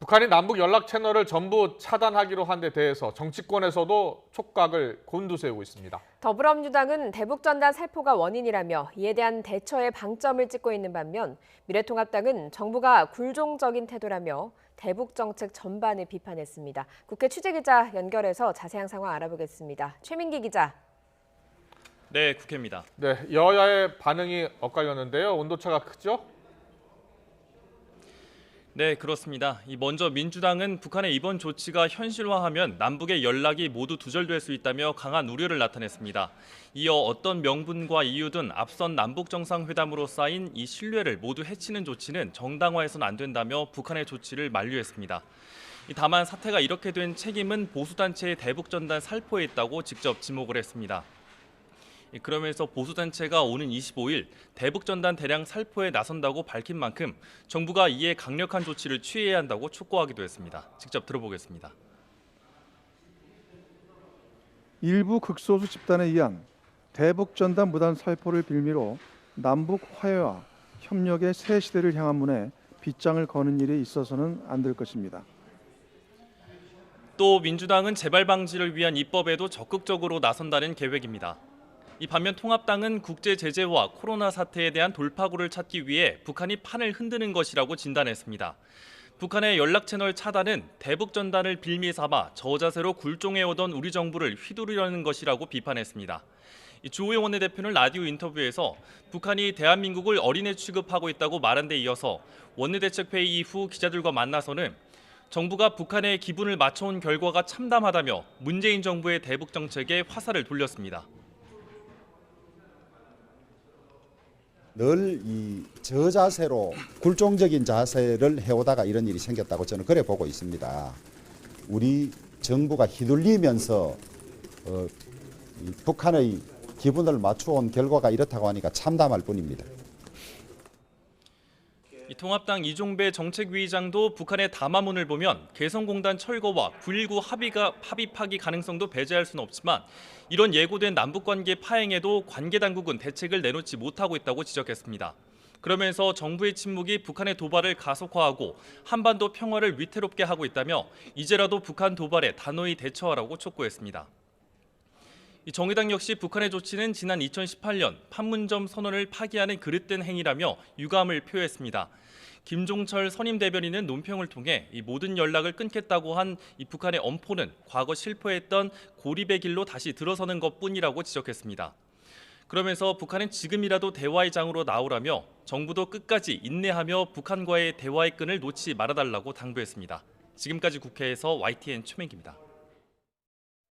북한이 남북 연락 채널을 전부 차단하기로 한 데 대해서 정치권에서도 촉각을 곤두세우고 있습니다. 더불어민주당은 대북전단 살포가 원인이라며 이에 대한 대처에 방점을 찍고 있는 반면 미래통합당은 정부가 굴종적인 태도라며 대북 정책 전반을 비판했습니다. 국회 취재기자 연결해서 자세한 상황 알아보겠습니다. 최민기 기자. 네, 국회입니다. 네, 여야의 반응이 엇갈렸는데요. 온도차가 크죠? 네, 그렇습니다. 먼저 민주당은 북한의 이번 조치가 현실화하면 남북의 연락이 모두 두절될 수 있다며 강한 우려를 나타냈습니다. 이어 어떤 명분과 이유든 앞선 남북 정상회담으로 쌓인 이 신뢰를 모두 해치는 조치는 정당화해서는 안 된다며 북한의 조치를 만류했습니다. 다만 사태가 이렇게 된 책임은 보수단체의 대북전단 살포에 있다고 직접 지목을 했습니다. 그러면서 보수단체가 오는 25일 대북전단 대량 살포에 나선다고 밝힌 만큼 정부가 이에 강력한 조치를 취해야 한다고 촉구하기도 했습니다. 직접 들어보겠습니다. 일부 극소수 집단에 의한 대북전단 무단 살포를 빌미로 남북 화해와 협력의 새 시대를 향한 문에 빗장을 거는 일이 있어서는 안 될 것입니다. 또 민주당은 재발 방지를 위한 입법에도 적극적으로 나선다는 계획입니다. 반면 통합당은 국제 제재와 코로나 사태에 대한 돌파구를 찾기 위해 북한이 판을 흔드는 것이라고 진단했습니다. 북한의 연락 채널 차단은 대북 전단을 빌미 삼아 저자세로 굴종해오던 우리 정부를 휘두르려는 것이라고 비판했습니다. 주호영 원내대표는 라디오 인터뷰에서 북한이 대한민국을 어린애 취급하고 있다고 말한 데 이어서 원내대책회의 이후 기자들과 만나서는 정부가 북한의 기분을 맞춰온 결과가 참담하다며 문재인 정부의 대북 정책에 화살을 돌렸습니다. 늘 이 저자세로 굴종적인 자세를 해오다가 이런 일이 생겼다고 저는 그래 보고 있습니다. 우리 정부가 휘둘리면서 북한의 기분을 맞추어온 결과가 이렇다고 하니까 참담할 뿐입니다. 통합당 이종배 정책위의장도 북한의 담화문을 보면 개성공단 철거와 9.19 합의 파기 가능성도 배제할 수는 없지만 이런 예고된 남북관계 파행에도 관계당국은 대책을 내놓지 못하고 있다고 지적했습니다. 그러면서 정부의 침묵이 북한의 도발을 가속화하고 한반도 평화를 위태롭게 하고 있다며 이제라도 북한 도발에 단호히 대처하라고 촉구했습니다. 정의당 역시 북한의 조치는 지난 2018년 판문점 선언을 파기하는 그릇된 행위라며 유감을 표했습니다. 김종철 선임 대변인은 논평을 통해 이 모든 연락을 끊겠다고 한 이 북한의 엄포는 과거 실패했던 고립의 길로 다시 들어서는 것뿐이라고 지적했습니다. 그러면서 북한은 지금이라도 대화의 장으로 나오라며 정부도 끝까지 인내하며 북한과의 대화의 끈을 놓지 말아달라고 당부했습니다. 지금까지 국회에서 YTN 최민기입니다.